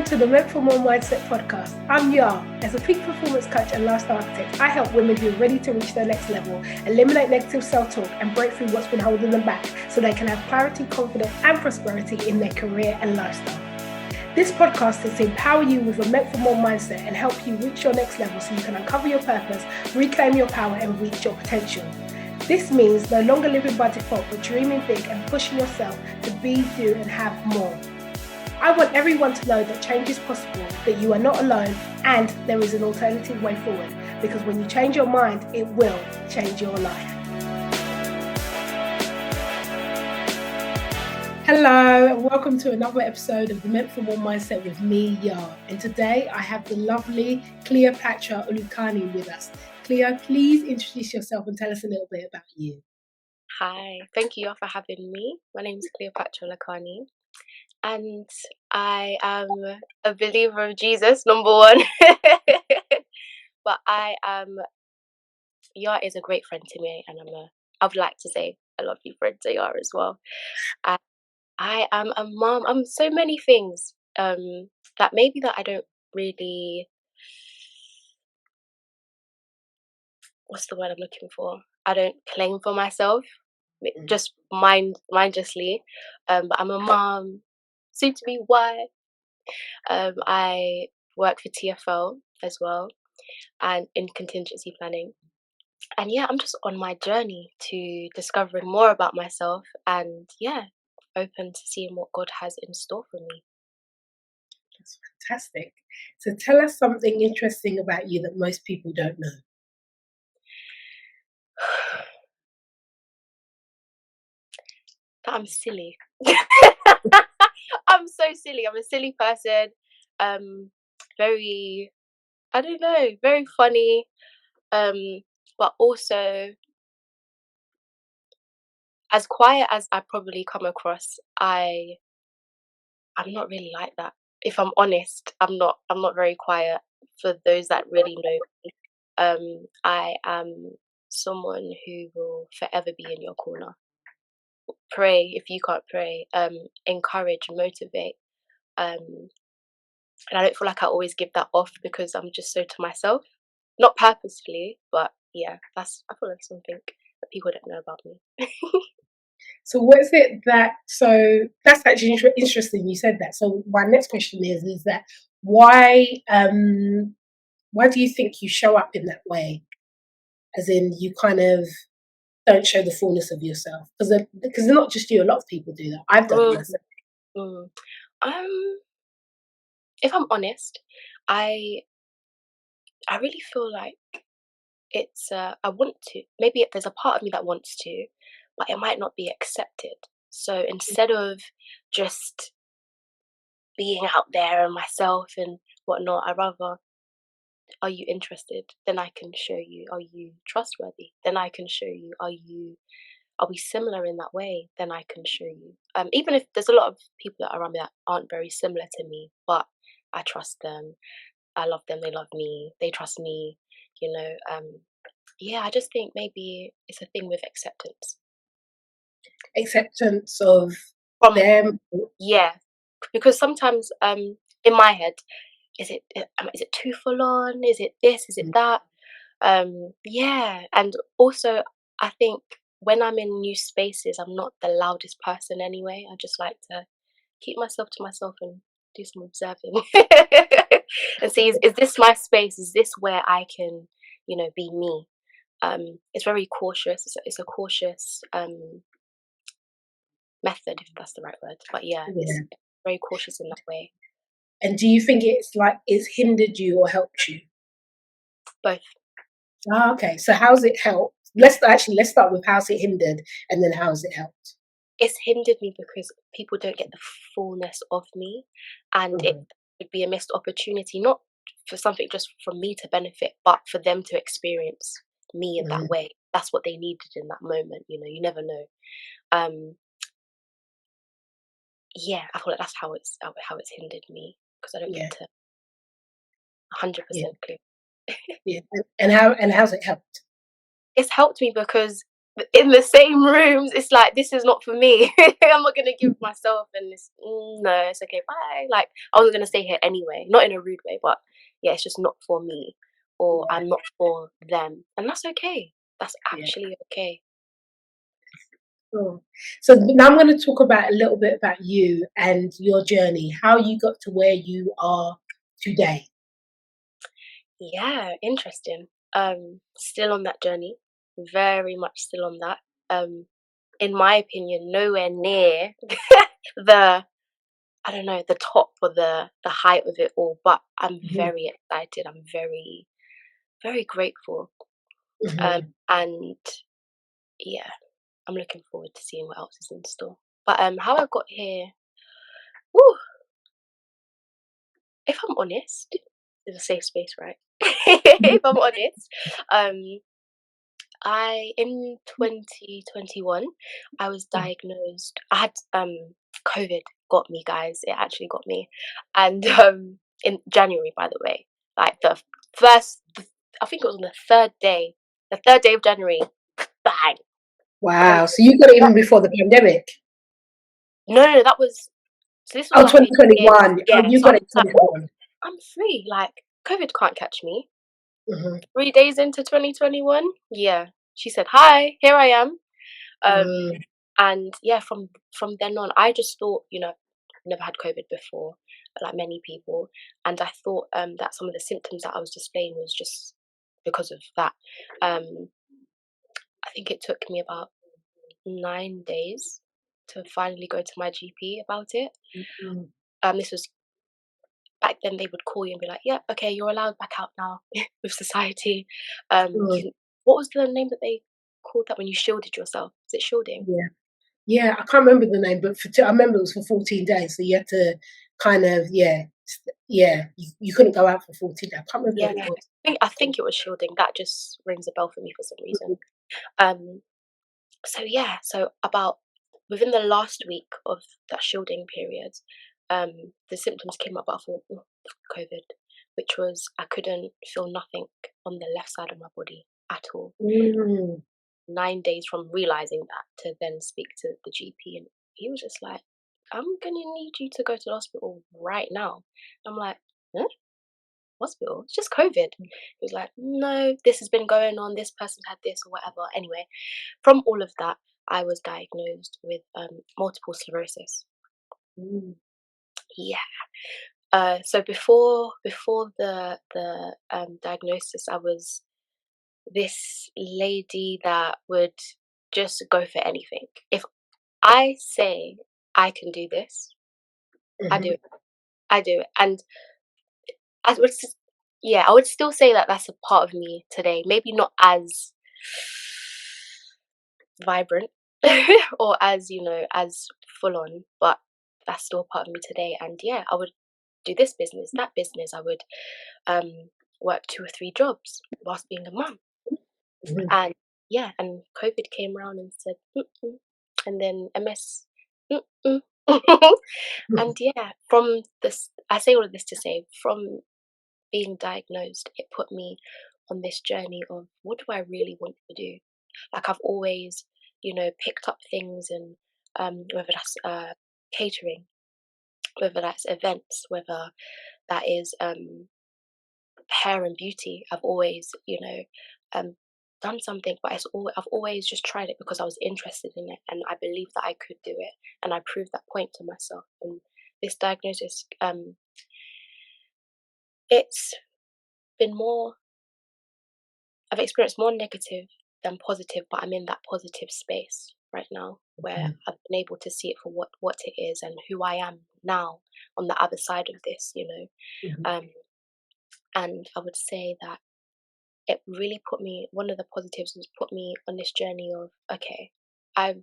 to the Meant for More Mindset podcast. I'm Yar. As a peak performance coach and lifestyle architect, I help women who are ready to reach their next level, eliminate negative self-talk, and break through what's been holding them back so they can have clarity, confidence, and prosperity in their career and lifestyle. This podcast is to empower you with a Meant for More mindset and help you reach your next level so you can uncover your purpose, reclaim your power, and reach your potential. This means no longer living by default, but dreaming big and pushing yourself to be, do, and have more. I want everyone to know that change is possible, that you are not alone, and there is an alternative way forward. Because when you change your mind, it will change your life. Hello, and welcome to another episode of the Meant for More Mindset with me, Yar. And today I have the lovely Cleopatra Olukanni with us. Cleo, please introduce yourself and tell us a little bit about you. Hi, thank you all for having me. My name is Cleopatra Olukanni, and I am a believer of Jesus, number one. But Yar is a great friend to me, and I would like to say a lovely friend to Yar as well. And I am a mom. I'm so many things that maybe that I don't really, what's the word I'm looking for? I don't claim for myself, just mindlessly. But I'm a mom, soon to be wife. I work for TFL as well, and in contingency planning. And yeah, I'm just on my journey to discovering more about myself, and yeah, open to seeing what God has in store for me. That's fantastic. So tell us something interesting about you that most people don't know. That I'm silly. I'm so silly. I'm a silly person. Very, I don't know, very funny. But also, as quiet as I probably come across, I'm not really like that. If I'm honest, I'm not very quiet. For those that really know me, I am someone who will forever be in your corner. Pray if you can't pray. Encourage, motivate. Um, and I don't feel like I always give that off because I'm just so to myself. Not purposefully, but yeah, I feel like something that people don't know about me. So what is it so that's actually interesting you said that. So my next question is that why do you think you show up in that way? As in you kind of don't show the fullness of yourself. Because not just you, a lot of people do that. I've done it Mm, myself. mm. Um, if I'm honest, I I really feel like it's I want to. Maybe there's a part of me that wants to, but it might not be accepted. So instead of just being out there and myself and whatnot, I rather, are you interested? Then I can show you. Are you trustworthy? Then I can show you. Are we similar in that way? Then I can show you. Even if there's a lot of people that are around me that aren't very similar to me, but I trust them. I love them. They love me. They trust me. You know. Yeah, I just think maybe it's a thing with acceptance. Acceptance of From them. Yeah, because sometimes in my head, is it too full on? Is it this? Is it that? Yeah, and also I think when I'm in new spaces, I'm not the loudest person anyway. I just like to keep myself to myself and do some observing and see, is this my space? Is this where I can, be me? It's very cautious. It's a cautious method, if that's the right word. But yeah, it's Yeah. very cautious in that way. And do you think it's hindered you or helped you? Both. Okay. So how's it helped? Let's start with how's it hindered and then how's it helped? It's hindered me because people don't get the fullness of me, and it Mhm. would be a missed opportunity, not for something just from me to benefit, but for them to experience me in that Mhm. way. That's what they needed in that moment. You never know. Um, yeah, I feel like that's how it's hindered me because I don't get Yeah. to Yeah. 100% clear. Yeah. And how's it helped? It's helped me because in the same rooms. It's like, this is not for me. I'm not gonna give myself and this. No, it's okay. Bye. Like, I wasn't gonna stay here anyway, not in a rude way, but yeah, it's just not for me, or Yeah, I'm not for them, and that's okay. That's yeah. actually okay. Cool. So now I'm going to talk about a little bit about you and your journey, how you got to where you are today. Yeah, interesting. Still on that journey, very much still on that. Um, in my opinion, nowhere near the I don't know, the top or the height of it all, but I'm Mhm, very excited. I'm very, very grateful. mhm. And yeah, I'm looking forward to seeing what else is in store. But how I got here, whew, if I'm honest, it's a safe space, right? If I'm honest, um, I in 2021, I was diagnosed. I had COVID got me, guys. It actually got me, and in January, by the way, like the first, I think it was on the third day of January. Bang, Wow. COVID. So you got it That, even before the pandemic? no, no, no, that was so. This was Oh, like a year. 2021. Oh, Yeah, you so got I'm it just in like, oh, 2021. I'm free. Like COVID can't catch me. Mhm, 3 days into 2021, yeah, she said hi. Here I am. Um, mm, and yeah, from then on, I just thought, never had COVID before, like many people, and I thought that some of the symptoms that I was displaying was just because of that. Um, I think it took me about 9 days to finally go to my GP about it. mm, This was back then. They would call you and be like, "Yeah, okay, you're allowed back out now with society." mm. What was the name that they called that when you shielded yourself? Is it shielding? Yeah. Yeah, I can't remember the name, but I remember it was for 14 days. So you had to kind of, yeah, yeah, you couldn't go out for 14 days. I can't remember Yeah, what it was. I think it was shielding. That just rings a bell for me for some reason. Um, so yeah, so about within the last week of that shielding period, the symptoms came up. But I thought, "Oh, COVID," which was I couldn't feel nothing on the left side of my body at all. Mm, 9 days from realizing that to then speak to the GP, and he was just like, "I'm gonna need you to go to the hospital right now." I'm like, "Huh? Hospital? It's just COVID." He was like, "No, this has been going on. This person had this or whatever." Anyway, from all of that, I was diagnosed with multiple sclerosis. mm, Yeah. So before the diagnosis, I was this lady that would just go for anything. If I say I can do this, I do mhm, it. I do it, and I would, yeah, I would still say that that's a part of me today. Maybe not as vibrant or as as full on, but that's still a part of me today. And yeah, I would do this business, that business. I would um work 2 or 3 jobs whilst being a mum. mhm, And yeah, and COVID came around and said, "Mm-mm," and then MS. "Mm-mm." mhm, And yeah, from this, I say all of this to say, from being diagnosed, it put me on this journey of what do I really want to do? Like I've always, picked up things, and whether that's catering, whether that's events, whether that is hair and beauty. I've always, um, done something, but I've always just tried it because I was interested in it and I believed that I could do it, and I proved that point to myself. And this diagnosis, it's been more. I've experienced more negative than positive, but I'm in that positive space right now where mhm, I've been able to see it for what it is and who I am now on the other side of this. mhm, Um, and I would say that it really put me. One of the positives was put me on this journey of, okay, I've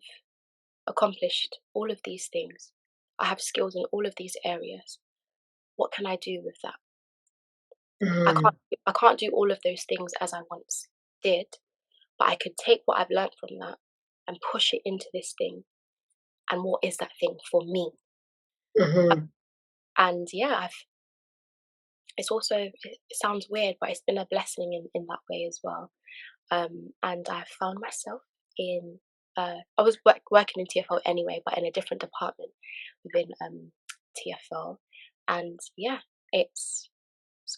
accomplished all of these things. I have skills in all of these areas. What can I do with that? I mhm, can't. I can't do all of those things as I once did, but I could take what I've learned from that and push it into this thing. And what is that thing for me? mhm, And yeah, it's also, it sounds weird, but it's been a blessing in that way as well. And I found myself. I was working in TFL anyway, but in a different department within TFL, and yeah, it's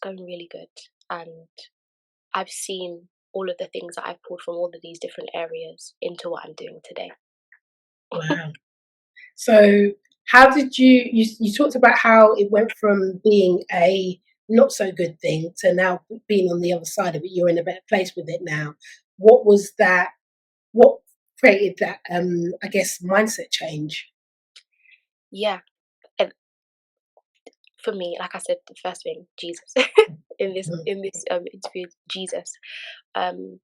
going really good, and I've seen all of the things that I've pulled from all of these different areas into what I'm doing today. Wow. So how did you talked about how it went from being a not so good thing to now being on the other side of it, you're in a better place with it now. What was that, what created that I guess mindset change? Yeah, and for me, like I said, the first thing, Jesus. Mhm. In this interview, Jesus um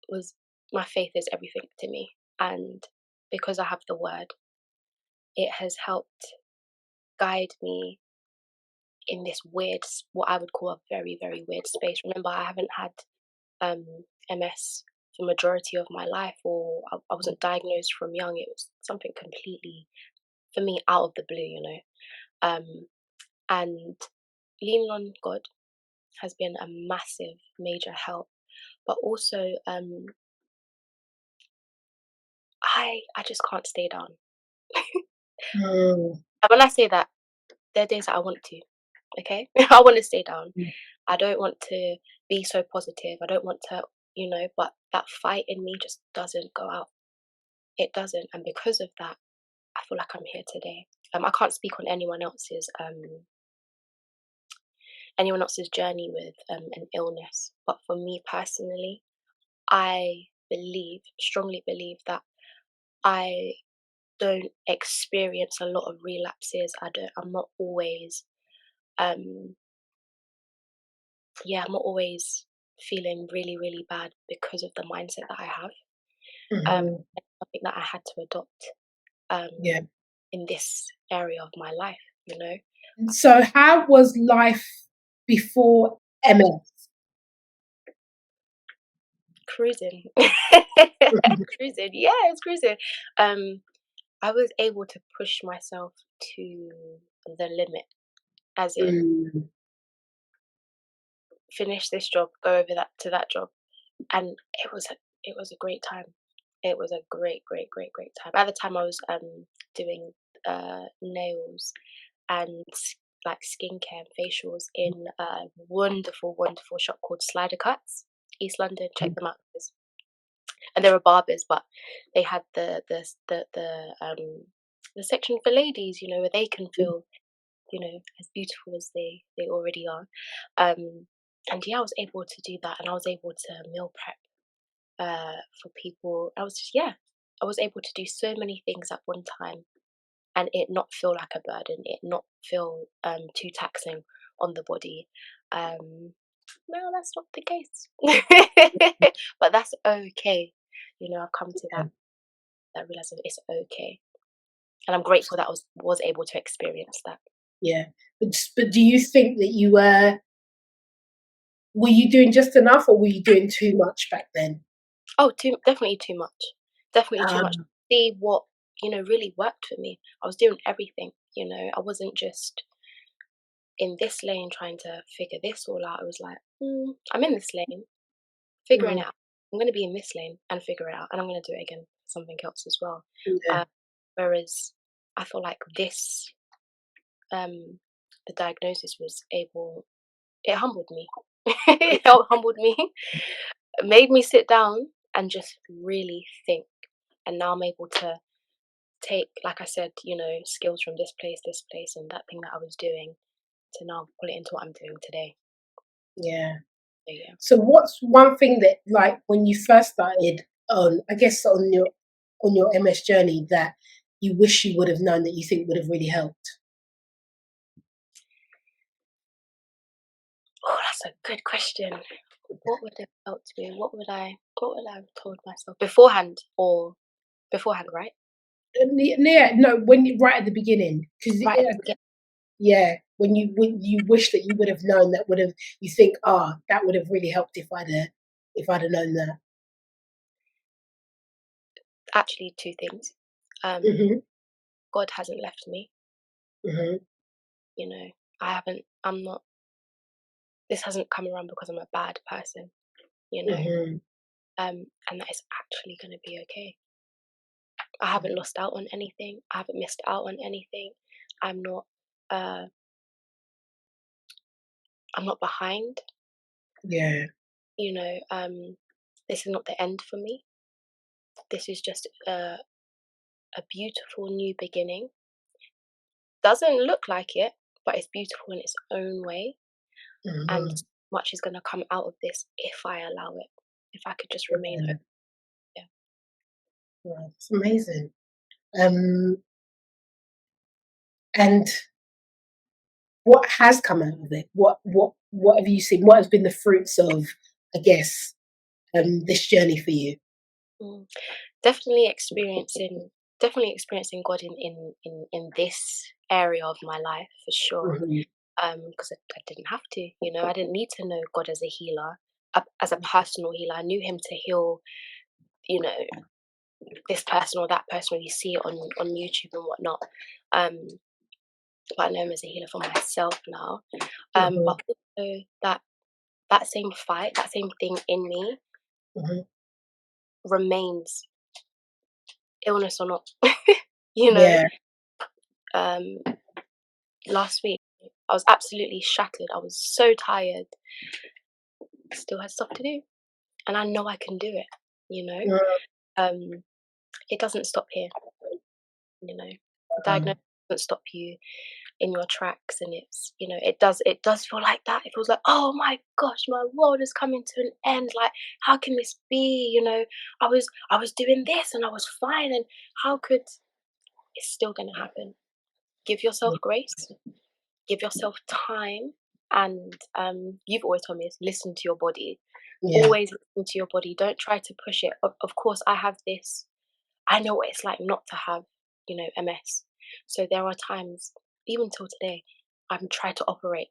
was my faith is everything to me, and because I have the word, it has helped guide me in this what I would call a very, very weird space. Remember, I haven't had um, MS for majority of my life, or I wasn't diagnosed from young. It was something completely, for me, out of the blue, and leaning on God has been a massive, major help. But also, I just can't stay down. Mm, And when I say that, there are days that I want to. Okay, I want to stay down. mm, I don't want to be so positive. I don't want to, but that fight in me just doesn't go out. It doesn't, and because of that, I feel like I'm here today. I can't speak on anyone else's journey with an illness, but for me personally, I strongly believe that I don't experience a lot of relapses. I'm not always, um, yeah, I'm not always feeling really, really bad because of the mindset that I have. mhm, It's something that I had to adopt um, yeah. in this area of my life, you know. So how was life before MS? Cruising. Cruising, yeah, it's cruising. Um, I was able to push myself to the limit, as in Mm, finish this job, go over that to that job, and it was a great time. It was a great, great, great, great time. At the time, I was doing nails and like skincare and facials in a wonderful, wonderful shop called Slider Cuts, East London. Check them out, guys. And there were barbers, but they had the section for ladies, where they can feel, as beautiful as they already are. And yeah, I was able to do that, and I was able to meal prep for people. I was able to do so many things at one time, and it not feel like a burden, it not feel too taxing on the body. No, that's not the case. But that's okay. I've come to yeah, that realization it's okay. And I'm grateful that I was able to experience that. yeah. But do you think that were you doing just enough or were you doing too much back then? Oh, definitely too much. Definitely too much. Um, See what, really worked for me. I was doing everything, I wasn't just in this lane trying to figure this all out. I was like, I'm in this lane, figuring mm, it out. I'm going to be in this lane and figure it out, and I'm going to do it again for something else as well. yeah, Uh, Whereas I feel like um, the diagnosis it humbled me. It humbled me, made me sit down and just really think. And now I'm able to take, like I said, skills from this place, and that thing that I was doing to now pull it into what I'm doing today. yeah. So, yeah. So what's one thing that like when you first started on I guess on your MS journey that you wish you would have known that you think would have really helped? Oh, that's a good question. What would have helped me? What would I have told myself beforehand, right? Yeah, no, when you right at the beginning, because Right at the beginning. yeah, when you wish that you would have known that would have you think that would have really helped if I'd have known that. Actually, two things. Mhm, God hasn't left me. mhm, You know, I haven't. I'm not. This hasn't come around because I'm a bad person. You know, mhm, and that it's actually going to be okay. I haven't lost out on anything. I haven't missed out on anything. I'm not. Uh, I'm not behind. Yeah. You know. This is not the end for me. This is just a beautiful new beginning. Doesn't look like it, but it's beautiful in its own way. And Mhm. much is going to come out of this if I allow it. If I could just remain open. Yeah. Yeah. Yeah, it's amazing. Um, and what has come out of it? What have you seen? What has been the fruits of, I guess, this journey for you? Mm. Definitely experiencing definitely experiencing God in this area of my life for sure. Mhm. Because I didn't have to, I didn't need to know God as a healer, as a personal healer. I knew him to heal, you know, this person or that person when you see it on YouTube and whatnot. Um, but I know him as a healer for myself now. Mhm. But also that same fight, that same thing in me Mhm. remains, illness or not. you know, Yeah. um, last week I was absolutely shattered. I was so tired. Still had stuff to do, and I know I can do it. You know, Mhm. um, it doesn't stop here. The diagnosis doesn't stop you in your tracks, and it does feel like that. It feels like, oh my gosh, my world is coming to an end. Like, how can this be? I was doing this and I was fine, and how could it's still going to happen? Give yourself grace, give yourself time, and you've always told me is listen to your body. Yeah. Always listen to your body. Don't try to push it. Of course, I have this. I know what it's like not to have, MS. So there are times, even till today, I'm trying to operate,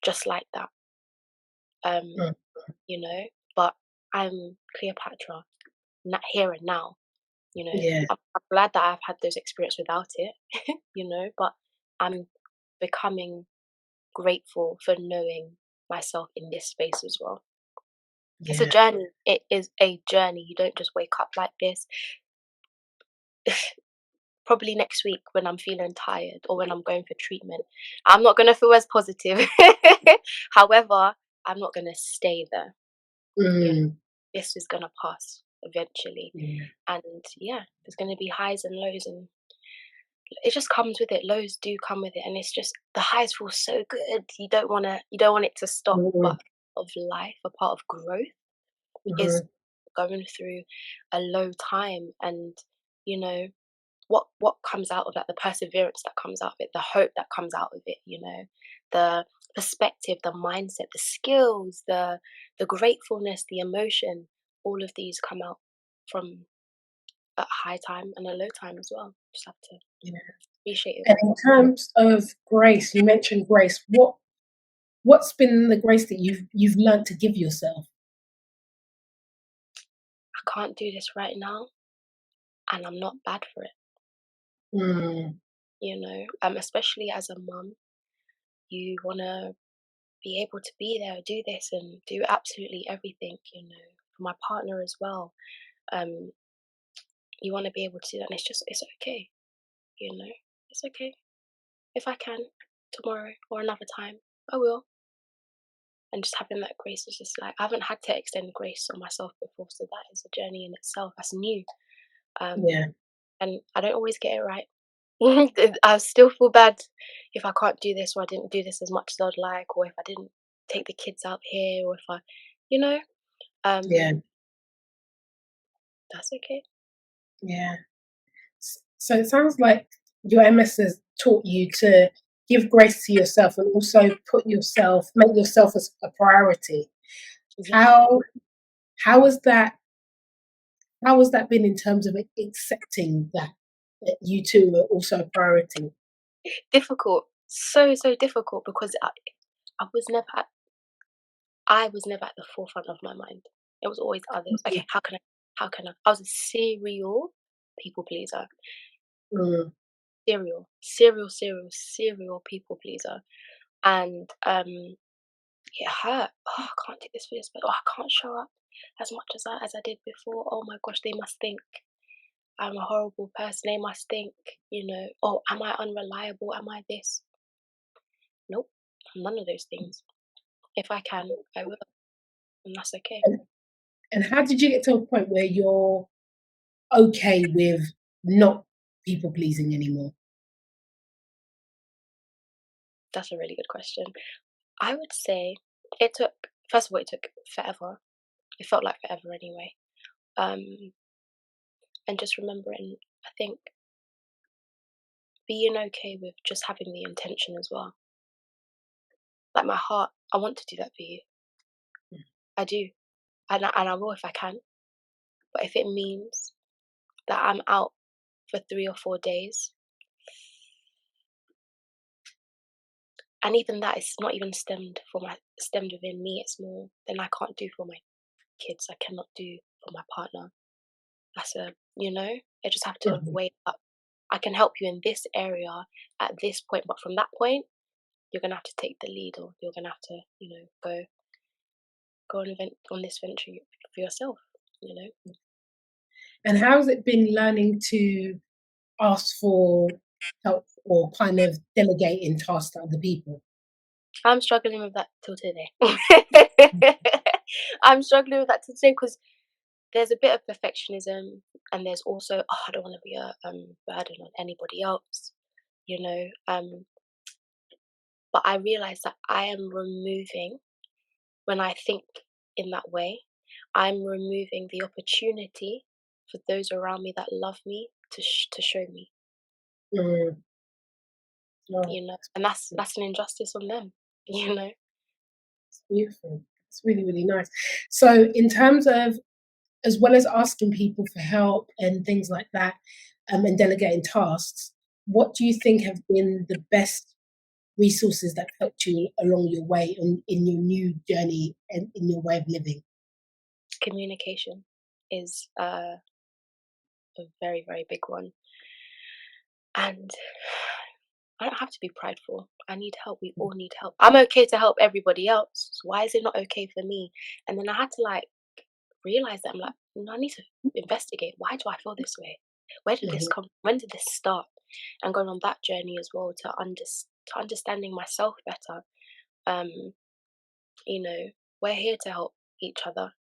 just like that. Um, Mm. you know, but I'm Cleopatra, not here and now. Yeah. I'm glad that I've had those experiences without it, but I'm becoming grateful for knowing myself in this space as well. It's a Yeah. journey. It is a journey. You don't just wake up like this. Probably next week when I'm feeling tired or when I'm going for treatment, I'm not going to feel as positive. However, I'm not going to stay there. You know, Mm. this is going to pass eventually. Yeah. And yeah, there's going to be highs and lows, and it just comes with it. Lows do come with it, and it's just the highs feel so good. You don't want it to stop. But Mhm. of life, a part of growth is Mhm. going through a low time, and you know what comes out of that, the perseverance that comes out of it, the hope that comes out of it, the perspective, the mindset, the skills, the gratefulness, the emotion, all of these come out from a high time and a low time as well. Just have to Yeah. appreciate it And all. in terms of grace, you mentioned grace. What's been the grace that you've learned to give yourself? I can't do this right now, and I'm not bad for it. Mm. Especially as a mum, you wanna be able to be there, do this, and do absolutely everything. For my partner as well. Um, you want to be able to do that, and it's okay. You know, it's okay. If I can tomorrow or another time, I will. And just having that grace is just like I haven't had to extend grace on myself before, so that is a journey in itself. That's new. Yeah. And I don't always get it right. I still feel bad if I can't do this, or I didn't do this as much as I'd like, or if I didn't take the kids out here, or if you know, Yeah. um, that's okay. Yeah. So it sounds like your MS has taught you to give grace to yourself and also make yourself as a priority. Yeah, How how has that how has that been in terms of accepting that you two are also a priority? difficult, so difficult because I was never at the forefront of my mind. It was always others. Okay, how can I? How can I? I was a serial people pleaser. Mm. Serial people pleaser. And it hurt. Oh, I can't do this for this, but I can't show up. as much as I did before. Oh my gosh, they must think I'm a horrible person. They must think, oh, am I unreliable? Am I this? Nope, none of those things. If I can, I will, and that's okay. And, and how did you get to a point where you're okay with not people pleasing anymore? That's a really good question. I would say it took, first of all, it took forever. It felt like forever anyway. Um, and just remembering, I think, being okay with just having the intention as well. Like my heart, I want to do that for you. I do. And I will if I can. But if it means that I'm out for 3 or 4 days, and even that is not even stemmed within me, it's more than I can't do for my kids, I cannot do for my partner. That's I just have to Mhm. weigh up. I can help you in this area at this point, but from that point, you're gonna have to take the lead, or you're gonna have to, go on this venture for yourself. You know, And how's it been learning to ask for help or kind of delegating tasks to other people? I'm struggling with that till today. I'm struggling with that till today because there's a bit of perfectionism, and there's also, oh, I don't want to be a burden on anybody else. You know, but I realize that I am removing, when I think in that way, I'm removing the opportunity for those around me that love me to show me, Mm, no, and that's an injustice on them, you know. it's beautiful. It's really, really nice. So, in terms of, as well as asking people for help and things like that, and delegating tasks, what do you think have been the best resources that helped you along your way in your new journey and in your way of living? Communication is a very, very big one, and I don't have to be prideful. I need help. We all need help. I'm okay to help everybody else. So why is it not okay for me? And then I had to realize that I'm like, no, I need to investigate. Why do I feel this way? Where did this Mhm, come? When did this start? And going on that journey as well to understanding myself better. Um, you know, we're here to help each other,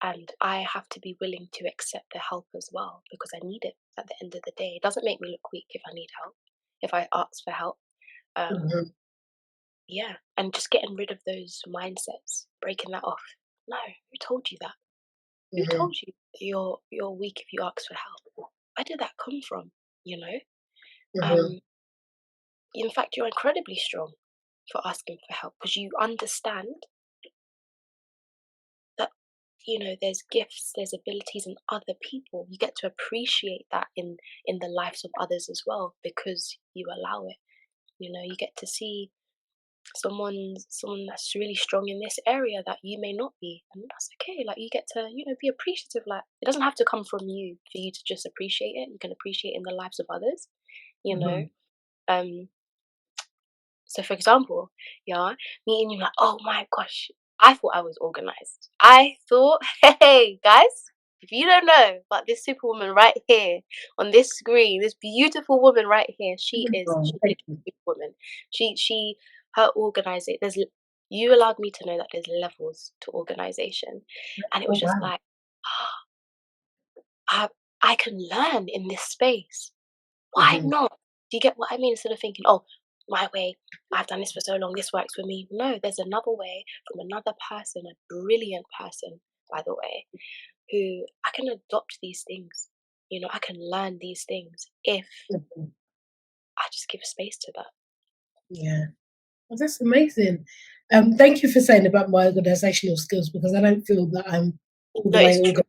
and I have to be willing to accept the help as well because I need it at the end of the day. It doesn't make me look weak if I need help, if I ask for help. Um, mhm, yeah, and just getting rid of those mindsets, breaking that off. No, who told you that? Who mhm, told you that you're weak if you ask for help? Where did that come from? You know, mhm, um, in fact, you're incredibly strong for asking for help because you understand that there's gifts, there's abilities in other people. You get to appreciate that in the lives of others as well because you allow it. You get to see someone that's really strong in this area that you may not be, and that's okay. Like, you get to be appreciative. Like, it doesn't have to come from you for you to just appreciate it. You can appreciate in the lives of others, you know mhm. um so for example, yeah, me and you, like, oh my gosh, I thought I was organized. I thought, hey guys, if you don't know about this superwoman right here on this screen, this beautiful woman right here, Oh, she is thank a you. superwoman. She her organization. You allowed me to know that there's levels to organization, and it Oh, was just wow. like, I I can learn in this space. Why Mhm, not? Do you get what I mean? Instead of thinking, "Oh, my way, I've done this for so long, this works for me." No, there's another way from another person, a brilliant person, by the way, who I can adopt these things. I can learn these things if mhm. I just give space to that. Yeah. Well, that's amazing. Thank you for saying about my organizational skills because I don't feel that I'm all the No, way it's true. organized.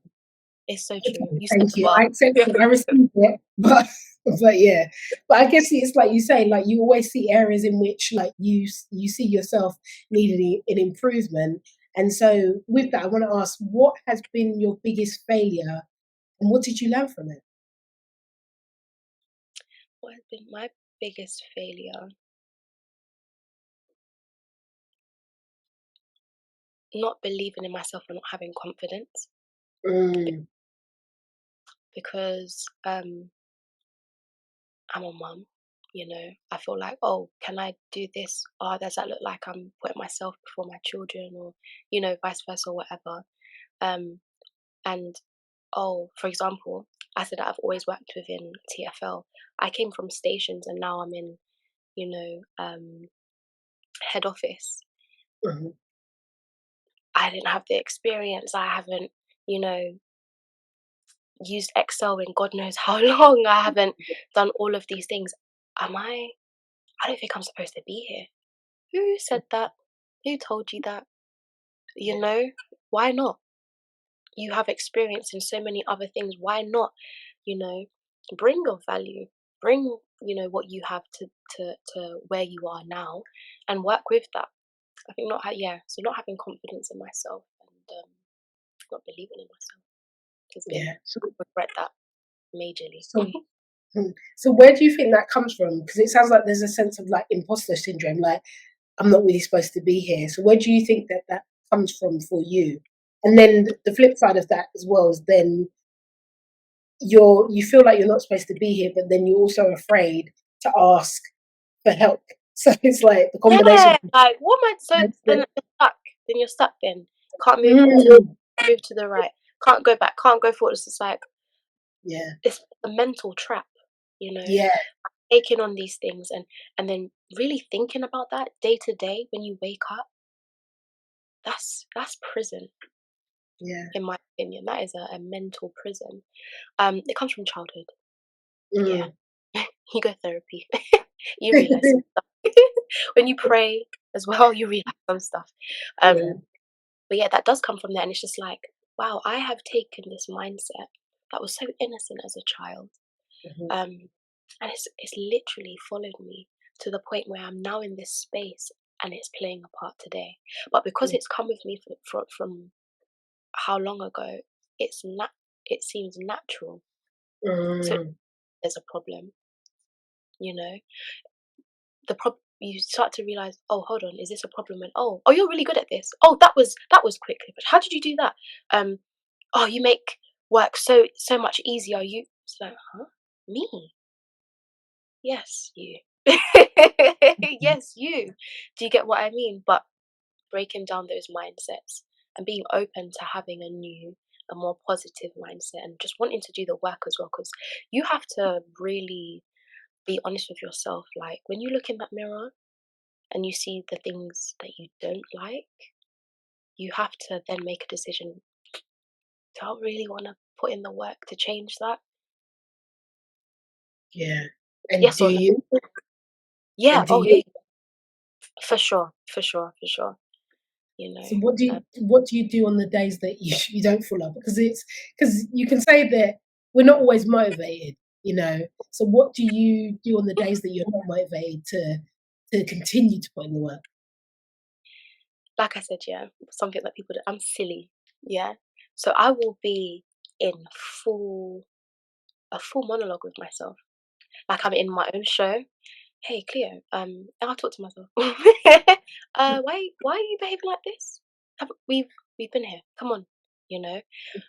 It's so true. Okay, You set thank the you. bar. I accept it. I received it, but yeah. But I guess it's like you say, like you always see areas in which like you see yourself needing an improvement. And so with that, I want to ask, what has been your biggest failure, and what did you learn from it? What has been my biggest failure? not believing in myself and not having confidence Mm. because I'm a mum. I feel like, oh, can I do this? Oh, does that look like I'm putting myself before my children, or vice versa, or whatever? Um, and oh, for example, I said that I've always worked within TFL. I came from stations, and now I'm in, you know, um, head office. Mhm. I didn't have the experience. I haven't, you know, used Excel in God knows how long. I haven't done all of these things. Am I? I don't think I'm supposed to be here. Who said that? Who told you that? You know, why not? You have experience in so many other things. Why not? You know, bring your value, bring what you have to where you are now, and work with that. I think so not having confidence in myself and not believing in myself has been Yeah. So, regret that majorly. so, so where do you think that comes from? Because it sounds like there's a sense of like imposter syndrome, like I'm not really supposed to be here. So where do you think that that comes from for you? And then the flip side of that as well is then you feel like you're not supposed to be here, but then you're also afraid to ask for help. So it's like the combination. Yeah, like what am I? So then Of you're stuck. Then you're stuck. Then can't move to mm, move to the right. Can't go back. Can't go forward. It's just like yeah, it's a mental trap. You know, yeah, taking on these things and then really thinking about that day to day when you wake up. That's prison, yeah. in my opinion. That is a mental prison. It comes from childhood. Yeah, Mm. you go therapy. You realize some stuff. When you pray as well, you realize some stuff. Yeah. Um, but yeah, that does come from there, and it's just like, wow, I have taken this mindset that was so innocent as a child, Mhm. um, and it's literally followed me to the point where I'm now in this space, and it's playing a part today. But because it's come with me from how long ago, it seems natural. So Mm. there's a problem, you know. You start to realize, oh, hold on, is this a problem? And oh, you're really good at this. Oh, that was quick. But how did you do that? Oh, you make work so much easier. It's like, huh? Me? Yes, you. Yes, you. Do you get what I mean? But breaking down those mindsets and being open to having a more positive mindset and just wanting to do the work as well, because you have to really be honest with yourself. Like when you look in that mirror and you see the things that you don't like, you have to then make a decision. Do I really want to put in the work to change that? Yeah. And Yes do or no? you? Yeah. And do Oh, yeah. you? For sure. For sure. For sure. You So know. what do you do on the days that you don't feel up? Because you can say that we're not always motivated, you know. So what do you do on the days that you're not motivated to continue to put in the work? Like I said, yeah, something that people do. I'm silly. Yeah. So I will be in full a full monologue with myself. Like I'm in my own show. Hey Cleo, I'll talk to myself. Why are you behaving like this? We've been here. Come on, you know.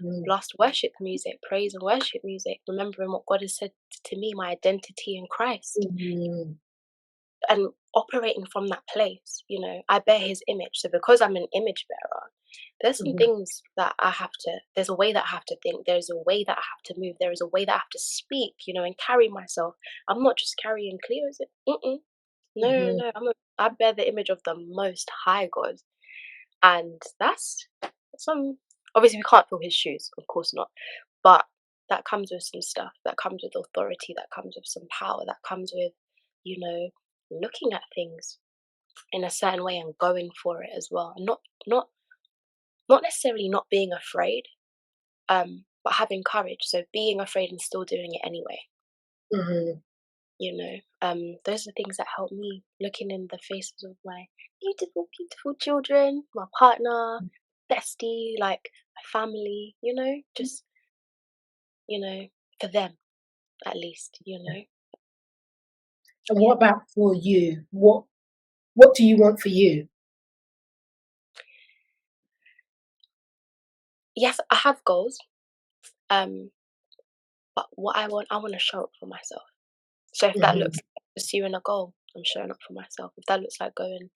Mhm. Blast worship music, praise and worship music, remembering what God has said to me, my identity in Christ, Mhm. and operating from that place. I bear His image. So because I'm an image bearer, there's some Mhm. things that there's a way that I have to think, there's a way that I have to move, there is a way that I have to speak, and carry myself. I'm not just carrying Cleo, is it? Mm-mm. No, no, Mhm. no. I bear the image of the Most High God, and that's some. Obviously, we can't fill His shoes, of course not. But that comes with some stuff. That comes with authority. That comes with some power. That comes with, you know, looking at things in a certain way and going for it as well. And not not necessarily not being afraid, but having courage. So being afraid and still doing it anyway. Mhm. Those are things that help me, looking in the faces of my beautiful, beautiful children, my partner, bestie, like my family, just, you know, for them at least. And Yeah. what about for you? What do you want for you? yes, I have goals. Um, but what I want to show up for myself. So if that looks Mhm. like pursuing a goal, I'm showing up for myself. If that looks like going,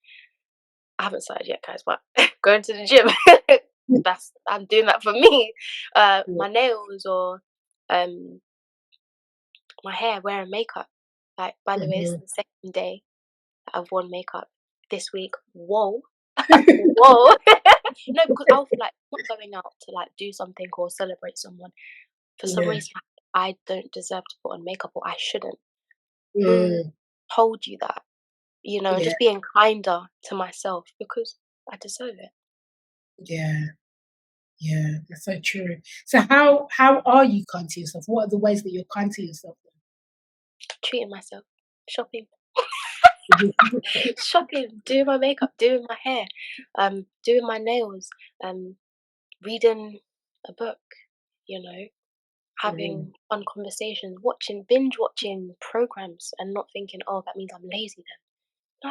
I haven't started yet, guys, but going to the gym, that's I'm doing that for me. Yeah. My nails or um my hair, wearing makeup. Like, by the way, this is Mhm. the second day that I've worn makeup this week. Whoa, whoa. No, because I feel like I'm not going out to like do something or celebrate someone. For some Yeah. reason, I don't deserve to put on makeup, or I shouldn't. Who Mm. told you that? And Yeah. just being kinder to myself because I deserve it. Yeah. Yeah. That's so true. So how are you kind to yourself? What are the ways that you're kind to yourself? Treating myself, shopping, Mhm. shopping, doing my makeup, doing my hair, doing my nails, um, reading a book, you know, Mhm. having fun conversations, binge watching programs and not thinking, oh, that means I'm lazy then.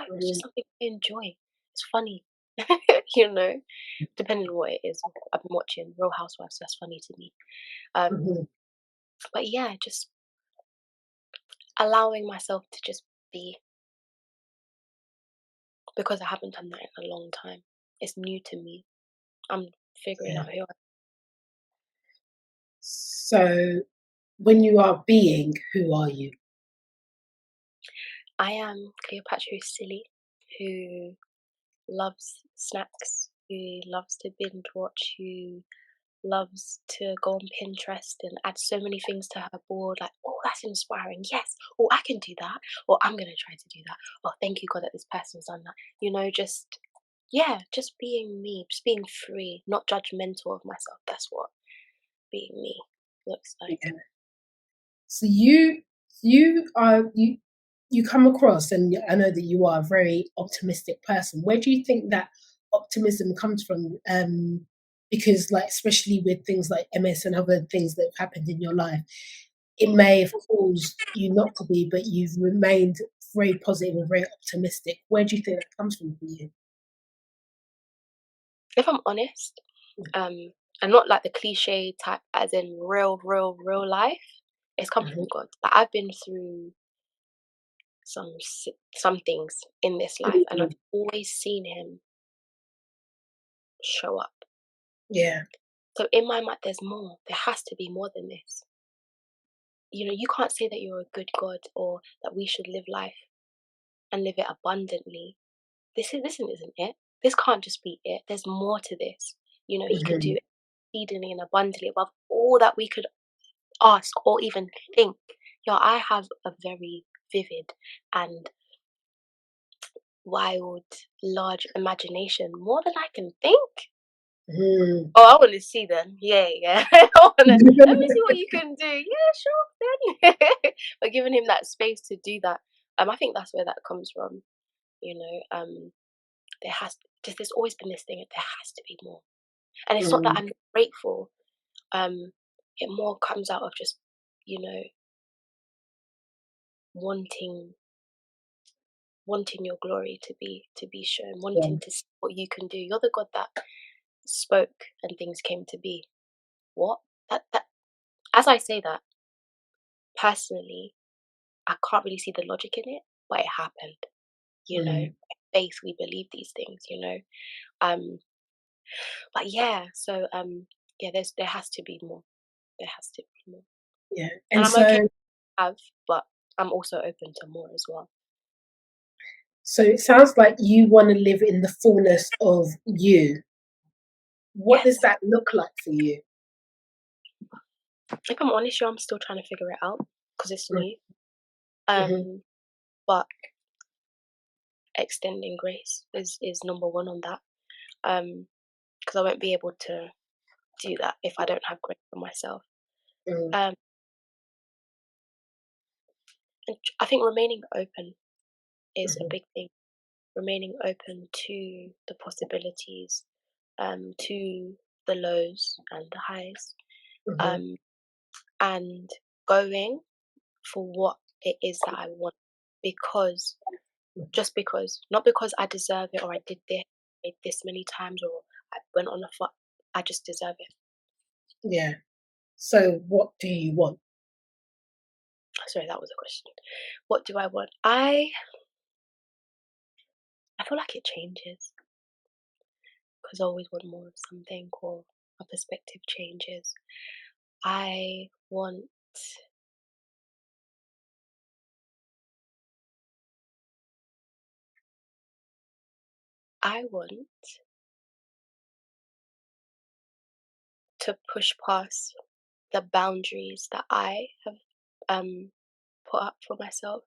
No, it's just Mhm. something I enjoy. It's funny, you know, depending on what it is. I've been watching Real Housewives, so that's funny to me. Um, Mhm. but yeah, just allowing myself to just be, because I haven't done that in a long time. It's new to me. I'm figuring Yeah. out who So when you are being, who are you? I am. Cleopatra who's silly, who loves snacks, who loves to binge watch, who loves to go on Pinterest and add so many things to her board, like, oh, that's inspiring. Yes. Oh, I can do that. Or I'm going to try to do that. Oh, thank you, God, that this person's done that. Just, yeah, just being me, just being free, not judgmental of myself. That's what being me looks like. Yeah. So you come across, and I know that you are a very optimistic person. Where do you think that optimism comes from? Because like especially with things like MS and other things that have happened in your life, it may have caused you not to be, but you've remained very positive and very optimistic. Where do you think that comes from for you? If I'm honest, um, and not like the cliche type, as in real, real, real life, it's come Mhm. from God. Like, I've been through some things in this life, and I've Mhm. always seen Him show up. Yeah. So in my mind, there's more. There has to be more than this. You can't say that you're a good God or that we should live life and live it abundantly. This isn't it. This can't just be it. There's more to this. He could Mhm. do exceedingly and abundantly above all that we could ask or even think. I have a very vivid and wild, large imagination, more than I can think. Mhm. Oh, I want to see them. Yeah, yeah. I wanna let me see what you can do. Yeah, sure, then. But giving him that space to do that, I think that's where that comes from. You know, um, there's always been this thing. There has to be more, and it's not that Mhm. I'm grateful. Um, it more comes out of just you know wanting wanting your glory to be shown, Yeah. wanting to see what you can do. You're the God that spoke and things came to be. What? That as I say that, personally, I can't really see the logic in it, but it happened. Mhm. By faith we believe these things. Um, but yeah, so yeah, there has to be more. There has to be more. Yeah. And And I'm okay so to have, but I'm also open to more as well. So it sounds like you want to live in the fullness of you. What does Yes. that look like for you? If I'm honest, I'm still trying to figure it out because it's new. Mm-hmm. Um, but extending grace is number one on that. Because I won't be able to do that if I don't have grace for myself. Mm-hmm. Um, and I think remaining open is a big thing. Remaining open to the possibilities, to the lows and the highs, Mm-hmm. um, and going for what it is that I want, because just because, not because I deserve it or I did this many times or I went on a I just deserve it. Yeah. So what do you want? Sorry, that was a question. What do I want? I feel like it changes because I always want more of something, or my perspective changes. I want I want to push past the boundaries that I have um put up for myself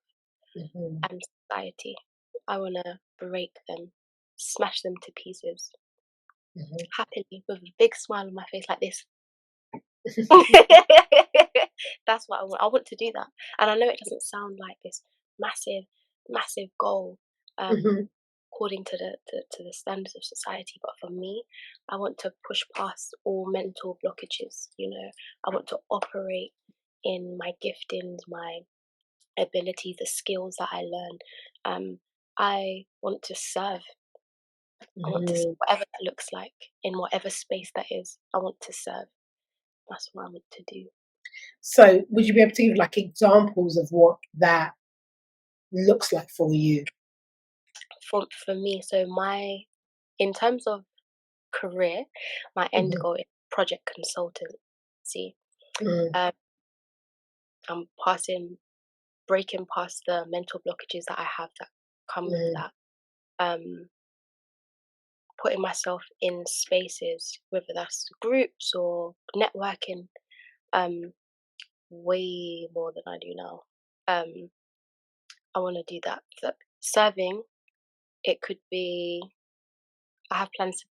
Hmm. and society. I want to break them, smash them to pieces, Hmm. happily with a big smile on my face like this. That's what I want. I want to do that, and I know it doesn't sound like this massive, massive goal, Hmm. according to the standards of society. But for me, I want to push past all mental blockages. I want to operate in my giftings, my ability, the skills that I learn. I want to serve. I want to serve Hmm. whatever that looks like in whatever space that is. I want to serve. That's what I want to do. So would you be able to give like examples of what that looks like for you? For me, so my in terms of career, my end Hmm. goal is project consultancy. Hmm. Um, I'm breaking past the mental blockages that I have that come with Hmm. that. Um, Putting myself in spaces, whether that's groups or networking, um, way more than I do now. Um, I want to do that. Serving, it could be. I have plans to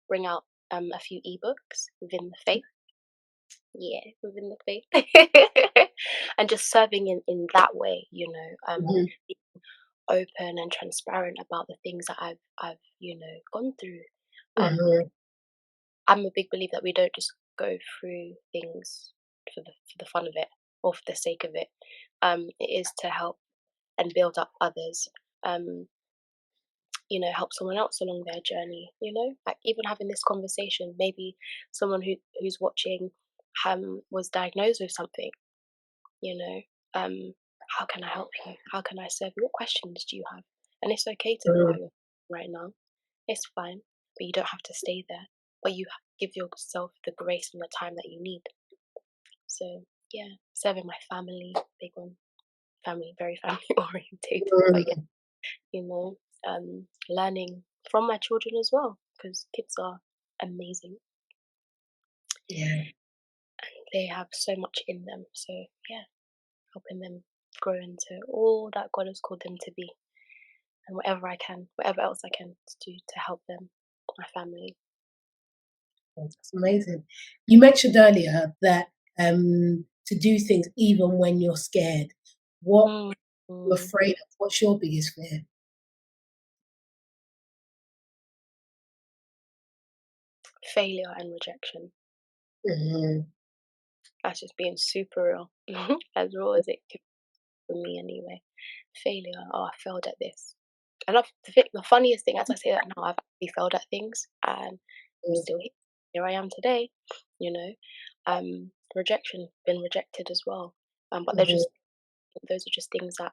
bring out a few ebooks within the faith. Yeah, within the faith, and just serving in that way. Hmm. Being open and transparent about the things that I've gone through. Um, Hmm. I'm a big believer that we don't just go through things for the fun of it or for the sake of it. It is to help and build up others. Um, help someone else along their journey. Like even having this conversation, maybe someone who's watching was diagnosed with something. You know, um, how can I help you? How can I serve you? What questions do you have? And it's okay to be how you're right now. It's fine, but you don't have to stay there. But give yourself the grace and the time that you need. So yeah, serving my family, big one. Family, very family orientated. But yeah, Hmm. you know, learning from my children as well, because kids are amazing. Yeah. They have so much in them. So yeah, helping them grow into all that God has called them to be, and whatever else I can to do to help them, my family. That's amazing. You mentioned earlier that to do things even when you're scared. What Mm, you're mm. afraid of? What's your biggest fear? Failure and rejection. Hmm. That's just being super real, as raw as it could be for me anyway. Failure. Oh, I failed at this. And the funniest thing, as I say that now, I've actually failed at things, and I'm still here. Here I am today. You know, rejection, been rejected as well. But Hmm. those are just things that,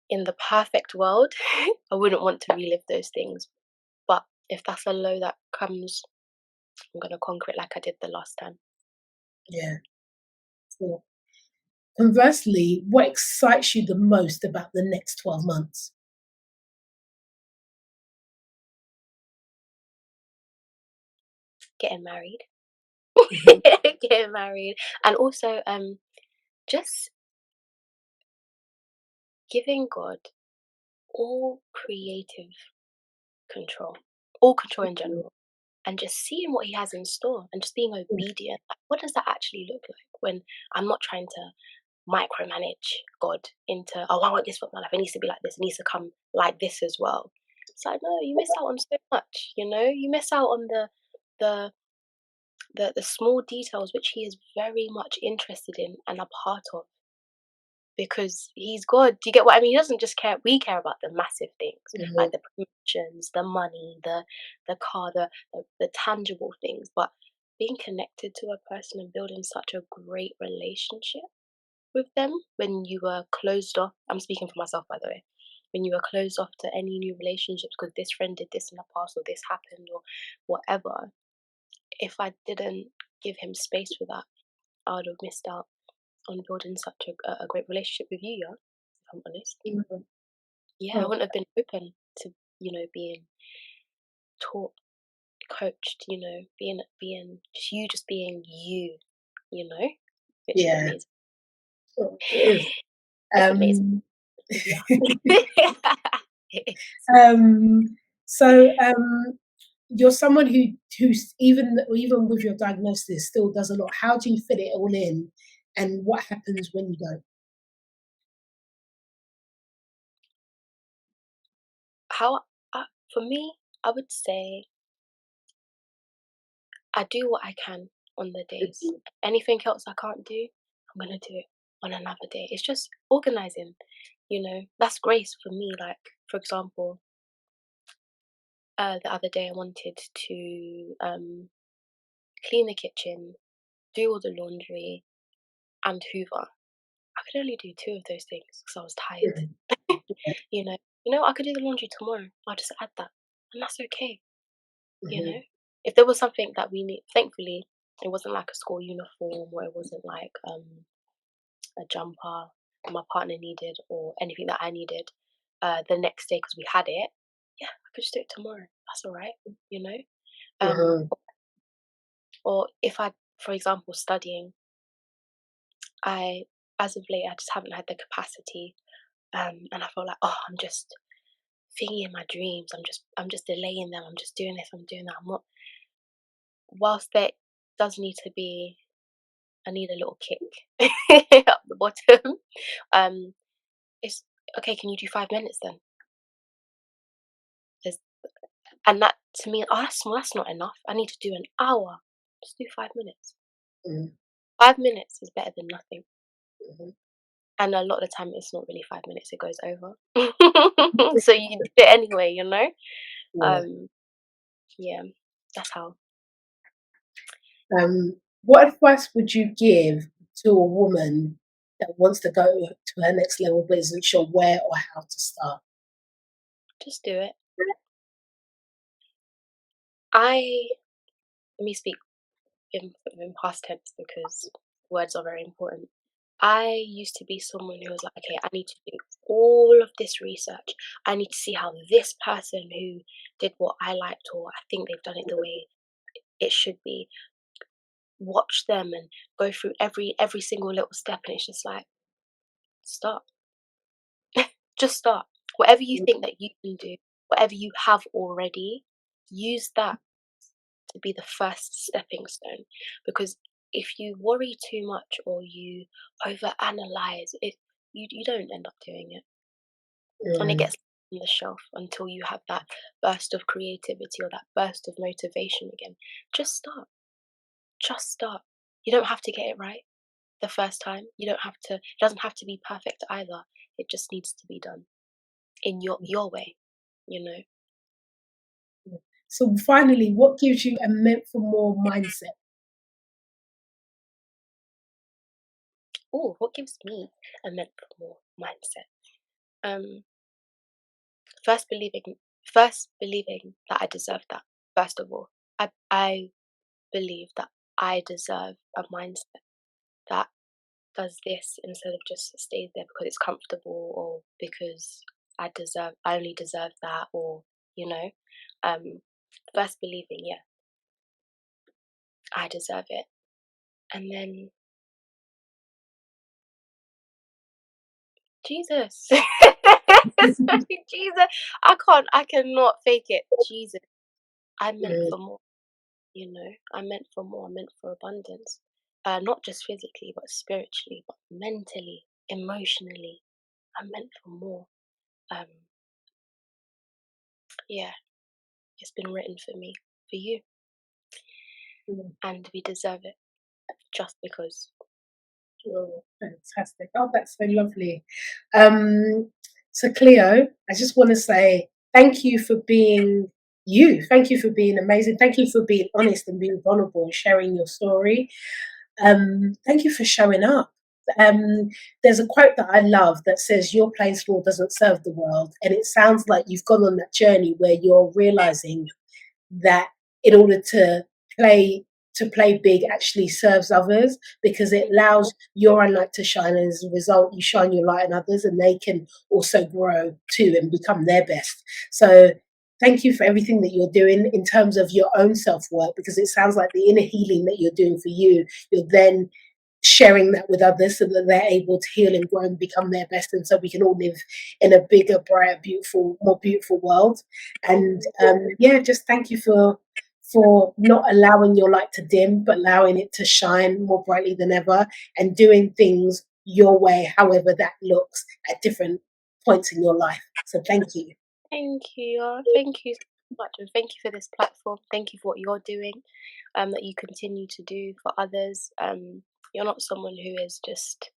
in the perfect world, I wouldn't want to relive those things. But if that's a low that comes, I'm gonna conquer it like I did the last time. Yeah. Cool. Conversely, what excites you the most about the next 12 months? Getting married, Hmm. getting married, and also just giving God all creative control, all control in general, and just seeing what He has in store and just being obedient. Like, what does that actually look like when I'm not trying to micromanage God into, oh, I want this for my life. It needs to be like this. It needs to come like this as well. It's like, no, you miss out on so much. You miss out on the the small details which He is very much interested in and a part of, because he's God. Do you get what I mean? He doesn't just care. We care about the massive things, Hmm. like the promotions, the money, the car, the tangible things. But being connected to a person and building such a great relationship with them when you were closed off. I'm speaking for myself, by the way. When you were closed off to any new relationships because this friend did this in the past or this happened or whatever, if I didn't give him space for that, I would have missed out on building such a great relationship with you, yeah, if I'm honest. Mhm. Yeah, I Oh, wouldn't have been open to, being taught, coached, just being you know, which is yeah, amazing. oh, it is. It's amazing. Um, Yeah. It is. um, so you're someone who's even with your diagnosis still does a lot. How do you fit it all in, and what happens when you don't? How for me, I would say I do what I can on the days. Anything else I can't do, I'm gonna do it on another day. It's just organizing, That's grace for me. Like, for example, the other day I wanted to clean the kitchen, do all the laundry, and hoover. I could only do two of those things because I was tired. Mhm. you know, I could do the laundry tomorrow. I'll just add that, and that's okay. You Mhm. know, if there was something that we need, thankfully, it wasn't like a school uniform or it wasn't like a jumper my partner needed or anything that I needed the next day because we had it. Yeah, I could just do it tomorrow. That's all right. You know, um, Mhm. or if I, for example, studying, I as of late I just haven't had the capacity, and I felt like I'm just thinking in my dreams. I'm just delaying them. I'm just doing this. I'm doing that. I'm not. Whilst there does need to be I need a little kick up the bottom. Um, it's okay. Can you do 5 minutes then? There's, and that to me, that's not enough. I need to do an hour. Just do 5 minutes. Mhm. 5 minutes is better than nothing. Mhm. And a lot of the time, it's not really 5 minutes. It goes over. So you do it anyway. Yeah. Um, yeah, that's how. What advice would you give to a woman that wants to go to her next level but isn't sure where or how to start? Just do it. I Let me speak in past tense because words are very important. I used to be someone who was like, okay, I need to do all of this research. I need to see how this person who did what I liked or I think they've done it the way it should be, watch them and go through every single little step. And it's just like, start, just start. Whatever you think that you can do, whatever you have already, use that to be the first stepping stone. Because if you worry too much or you overanalyze it, you don't end up doing it. And it Mm, gets on the shelf until you have that burst of creativity or that burst of motivation again. Just start. Just start. You don't have to get it right the first time. You don't have to, it doesn't have to be perfect either. It just needs to be done in your way, you know. mm. So finally, what gives you a meant for more mindset? Oh, what gives me a meant for more mindset? Um First believing first believing that I deserve that, first of all. I believe that I deserve a mindset that does this instead of just stays there because it's comfortable or because I only deserve that or, you know. Um First believing, yeah, I deserve it. And then Jesus. Sorry, Jesus. I cannot fake it. Jesus. I meant Mm, for more. I meant for more. I meant for abundance. Not just physically, but spiritually, but mentally, emotionally. I meant for more. Um, yeah, it's been written for me, for you, mm. and we deserve it just because. Oh, fantastic. Oh, that's so lovely. So Cleo, I just want to say thank you for being Thank you for being amazing. Thank you for being honest and being vulnerable and sharing your story. Thank you for showing up. Um, there's a quote that I love that says, "Your playing small doesn't serve the world," and it sounds like you've gone on that journey where you're realizing that in order play play big actually serves others, because it allows your own light to shine, and as a result you shine your light on others and they can also grow too and become their best. So thank you for everything that you're doing in terms of your own self-work, because it sounds like the inner healing that you're doing for you, you're then sharing that with others so that they're able to heal and grow and become their best, and so we can all live in a bigger, brighter, beautiful, more beautiful world. And yeah, just thank you for not allowing your light to dim, but allowing it to shine more brightly than ever, and doing things your way, however that looks at different points in your life. So thank you. Thank you. Oh, thank you so much, and thank you for this platform. Thank you for what you're doing, that you continue to do for others. You're not someone who is just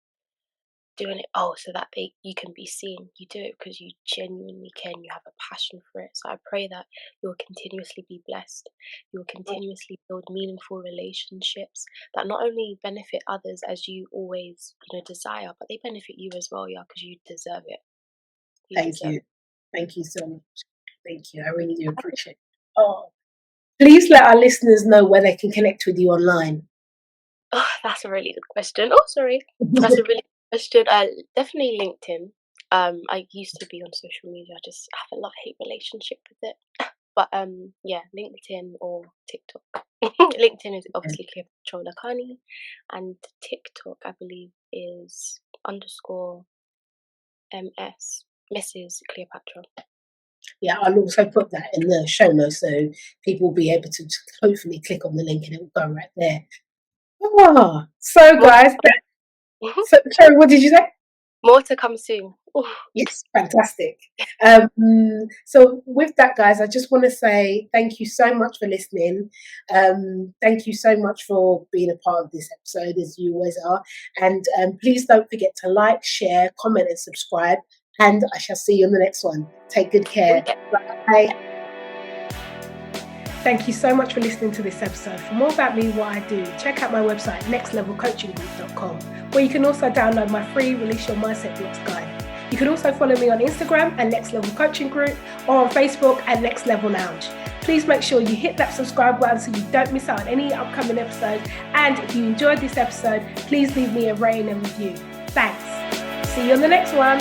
doing it, oh, so that you can be seen. You do it because you genuinely can. You have a passion for it. So I pray that you'll continuously be blessed. You'll continuously build meaningful relationships that not only benefit others as you always, desire, but they benefit you as well, yeah, because you deserve it. You Thank deserve you. it. Thank you so much. Thank you. I really do appreciate it. Oh, please let our listeners know where they can connect with you online. Oh, that's a really good question. Oh, sorry. That's a really good question. Definitely LinkedIn. I used to be on social media. I just have a love-hate relationship with it. But yeah, LinkedIn or TikTok. LinkedIn is obviously Cleopatra Olukanni, and TikTok I believe is underscore ms Mrs. Cleopatra. Yeah, I'll also put that in the show notes so people will be able to hopefully click on the link and it will go right there. Ah, so More, guys, sorry, what did you say? more to come soon. Yes, fantastic. Um, so with that, guys, I just want to say thank you so much for listening. Thank you so much for being a part of this episode, as you always are. And please don't forget to like, share, comment, and subscribe. And I shall see you on the next one. Take good care. Bye. Thank you so much for listening to this episode. For more about me and what I do, check out my website, nextlevelcoachinggroup.com, where you can also download my free Release Your Mindset Blocks guide. You can also follow me on Instagram at Next Level Coaching Group or on Facebook at Next Level Lounge. Please make sure you hit that subscribe button so you don't miss out on any upcoming episodes. And if you enjoyed this episode, please leave me a rating and review. Thanks. See you on the next one.